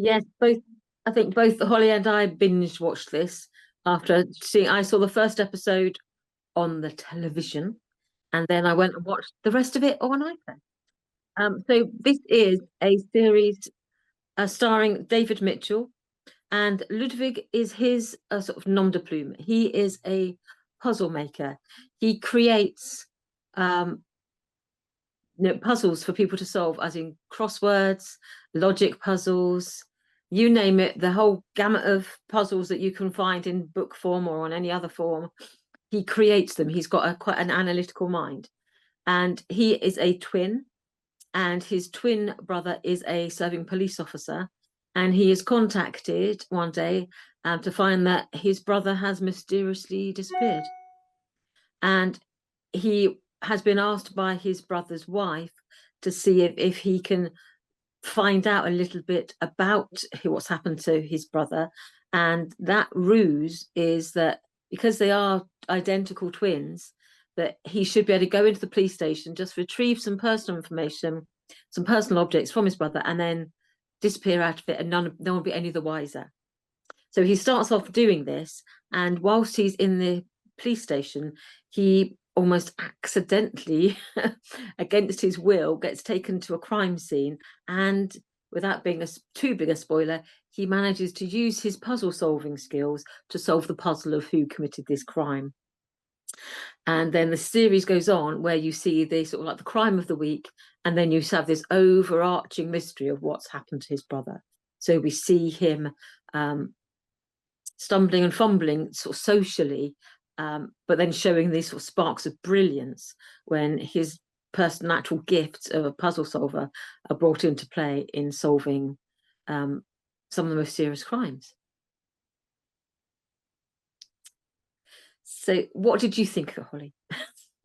Yes, both. I think both Holly and I binge watched this after seeing. I saw the first episode on the television, and then I went and watched the rest of it on iPad. So this is a series starring David Mitchell, and Ludwig is his sort of nom de plume. He is a puzzle maker. He creates um, puzzles for people to solve, as in crosswords, logic puzzles, you name it, the whole gamut of puzzles that you can find in book form or on any other form. He creates them. He's got quite an analytical mind. And he is a twin, and his twin brother is a serving police officer. And he is contacted one day to find that his brother has mysteriously disappeared. And he has been asked by his brother's wife to see if he can find out a little bit about what's happened to his brother. And that ruse is that because they are identical twins, that he should be able to go into the police station, just retrieve some personal information, some personal objects from his brother, and then disappear out of it, and no one will be any the wiser. So he starts off doing this, and whilst he's in the police station, he almost accidentally, against his will, gets taken to a crime scene. And without being too big a spoiler, he manages to use his puzzle solving skills to solve the puzzle of who committed this crime. And then the series goes on where you see the sort of like the crime of the week, and then you have this overarching mystery of what's happened to his brother. So we see him stumbling and fumbling sort of socially, but then showing these sort of sparks of brilliance when his natural gifts of a puzzle solver are brought into play in solving some of the most serious crimes. So what did you think of it, Holly?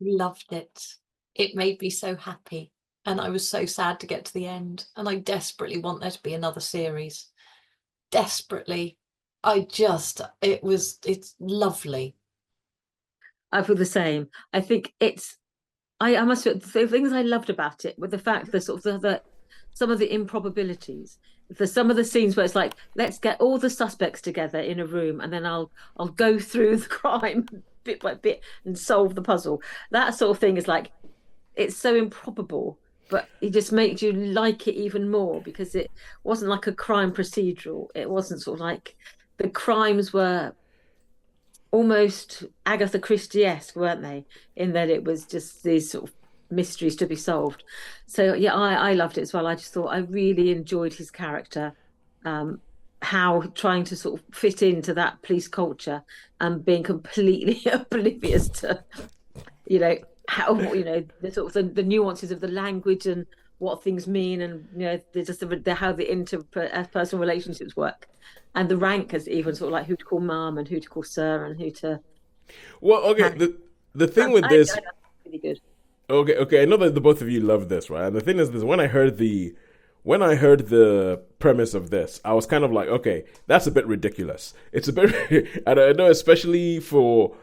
Loved it. It made me so happy. And I was so sad to get to the end. And I desperately want there to be another series. Desperately. It's lovely. I feel the same. I think I must admit, the things I loved about it were the fact that sort of some of the improbabilities. There's some of the scenes where it's like, let's get all the suspects together in a room, and then I'll go through the crime bit by bit and solve the puzzle. That sort of thing is like, it's so improbable, but it just makes you like it even more because it wasn't like a crime procedural. It wasn't sort of like the crimes were almost Agatha Christie-esque, weren't they? In that it was just these sort of mysteries to be solved. So yeah, I loved it as well. I just thought I really enjoyed his character, how trying to sort of fit into that police culture and being completely oblivious to, you know, how the sort of the nuances of the language and what things mean, and just how the interpersonal relationships work, and the rank as even sort of like who to call mom and who to call sir and who to. Well, okay. The thing with this, I really good. okay. I know that the both of you love this, right? And the thing is, this when I heard the premise of this, I was kind of like, okay, that's a bit ridiculous. It's a bit, and I know, especially for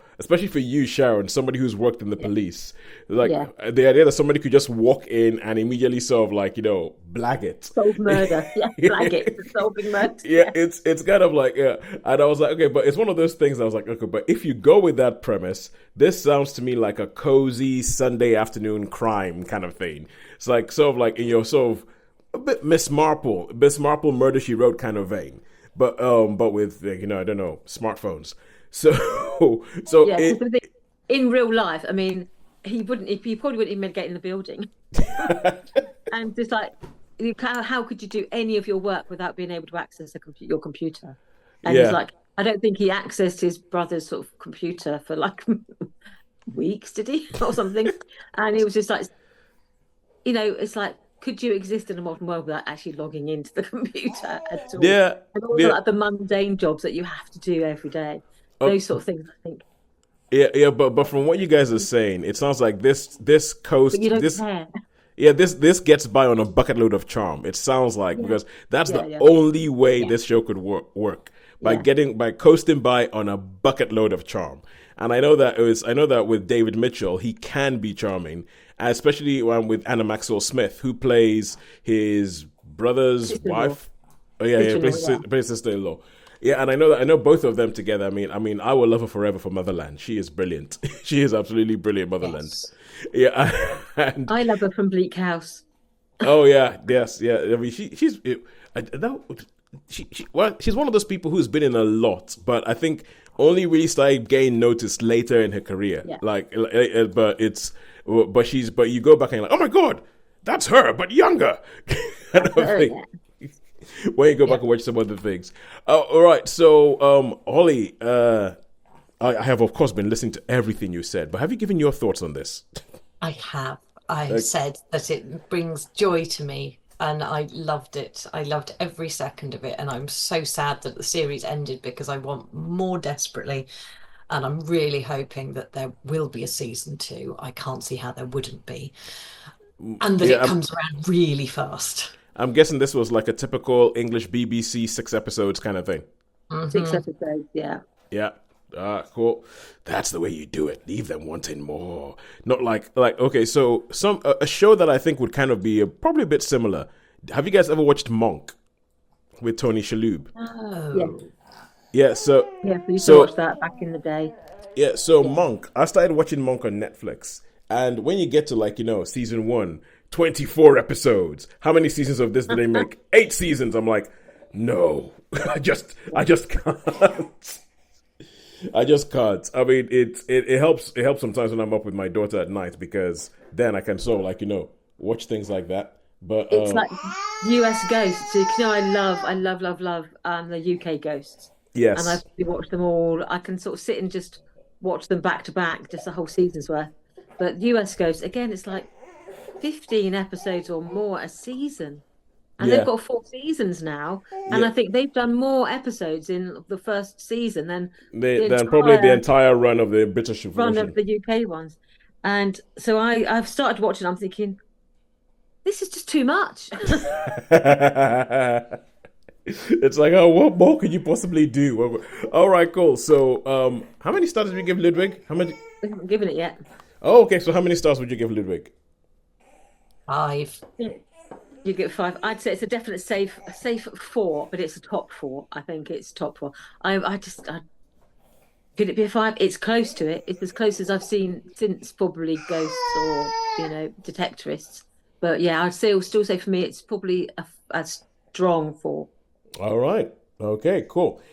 you, Sharon, somebody who's worked in the police, like the idea that somebody could just walk in and immediately sort of like, blag it, solve murder, blag it, solving murder. It's kind of like, and I was like, okay, but it's one of those things. I was like, okay, but if you go with that premise, this sounds to me like a cozy Sunday afternoon crime kind of thing. It's like sort of like in your sort of a bit Miss Marple, Murder She Wrote kind of vein, but with I don't know, smartphones. So yeah, in real life, I mean, he probably wouldn't even get in the building. And just like, how could you do any of your work without being able to access your computer? And he's like, I don't think he accessed his brother's sort of computer for like weeks, did he, or something? And he was just like, it's like, could you exist in a modern world without actually logging into the computer at all? Yeah, and all like the mundane jobs that you have to do every day. Those sort of things, I think. Yeah, but from what you guys are saying, it sounds like this coast, but you don't care. Yeah, this gets by on a bucket load of charm. It sounds like because that's the only way this show could work by coasting by on a bucket load of charm. And I know that with David Mitchell, he can be charming, especially with Anna Maxwell Smith, who plays his brother's wife. Oh yeah, yeah, Sister-in-law, yeah. British sister-in-law. Yeah, and I know both of them together. I mean, I will love her forever for Motherland. She is brilliant. She is absolutely brilliant, Motherland. Yes. Yeah, and I love her from Bleak House. oh yeah, yes, yeah. I mean, that, well, she's one of those people who's been in a lot, but I think only really started getting noticed later in her career. Yeah. But you go back and you're like, oh my god, that's her, but younger. Kind of Oh thing. yeah. When you go Yeah. back and watch some other things. All right, so Holly, I have of course been listening to everything you said, but have you given your thoughts on this? I have. I have Like, said that it brings joy to me, and I loved it. I loved every second of it, and I'm so sad that the series ended because I want more desperately, and I'm really hoping that there will be a season two. I can't see how there wouldn't be, and that yeah, it comes around really fast. I'm guessing this was like a typical English BBC 6 episodes kind of thing. 6 episodes, yeah. Yeah. Cool. That's the way you do it. Leave them wanting more. Not like okay. So a show that I think would kind of be probably a bit similar. Have you guys ever watched Monk with Tony Shalhoub? Yeah. Oh, Yeah. So Yeah, we used to watch so that back in the day. yeah. So Yeah. Monk. I started watching Monk on Netflix, and when you get to like season one, 24 episodes. How many seasons of this did they make? 8 seasons. I'm like, no. I just can't. I just can't. I mean, it helps. It helps sometimes when I'm up with my daughter at night because then I can sort of watch things like that. But It's like US Ghosts. You know, I love the UK Ghosts. And I've yes, watched them all. I can sort of sit and just watch them back to back, just a whole season's worth. But US Ghosts, again, it's like 15 episodes or more a season. And they've yeah, got 4 seasons now. And yeah. I think they've done more episodes in the first season than the Then probably the entire entire run of the British run of version. the UK ones. And so I've started watching, I'm thinking, this is just too much. It's like, oh, what more could you possibly do? All right, cool. So, how many stars did we give Ludwig? How many? I haven't given it yet. Oh, okay. So, how many stars would you give Ludwig? 5. You get 5. I'd say it's a definite a safe 4, but it's a top 4. I think it's top 4. I could it be a 5? It's close to it. It's as close as I've seen since probably Ghosts or Detectorists. But yeah, still say for me it's probably a strong 4. All right. Okay, cool.